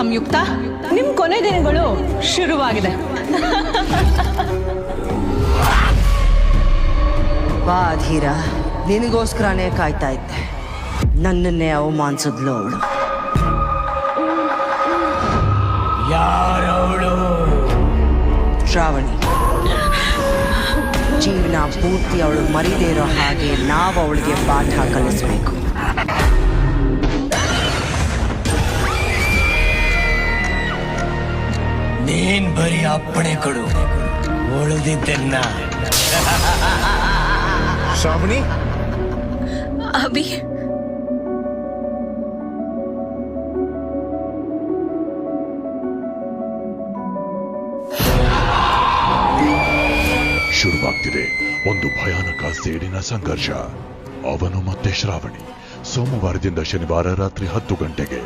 ಸಂಯುಕ್ತ, ನಿಮ್ ಕೊನೆ ದಿನಗಳು ಶುರುವಾಗಿದೆ. ಬಾ ಧೀರ, ನಿನಗೋಸ್ಕರನೇ ಕಾಯ್ತಾ ಇದ್ದೆ. ನನ್ನನ್ನೇ ಅವಮಾನಿಸಿದ್ಲು ಅವಳು. ಯಾರವಳು? ಶ್ರಾವಣಿ. ಜೀವನ ಪೂರ್ತಿ ಅವಳು ಮರಿದೇ ಇರೋ ಹಾಗೆ ನಾವು ಅವಳಿಗೆ ಪಾಠ ಕಲಿಸ್ಬೇಕು. ನೀನ್ ಬರೀ ಅಪ್ಪಣೆ ಕೊಡು, ಉಳಿದಿದ್ದನ್ನ. ಶ್ರಾವಣಿ, ಅಭಿ, ಶುರುವಾಗ್ತಿದೆ ಒಂದು ಭಯಾನಕ ಸೇಡಿನ ಸಂಘರ್ಷ. ಅವನು ಮತ್ತೆ ಶ್ರಾವಣಿ. ಸೋಮವಾರದಿಂದ ಶನಿವಾರ ರಾತ್ರಿ 10 ಗಂಟೆಗೆ.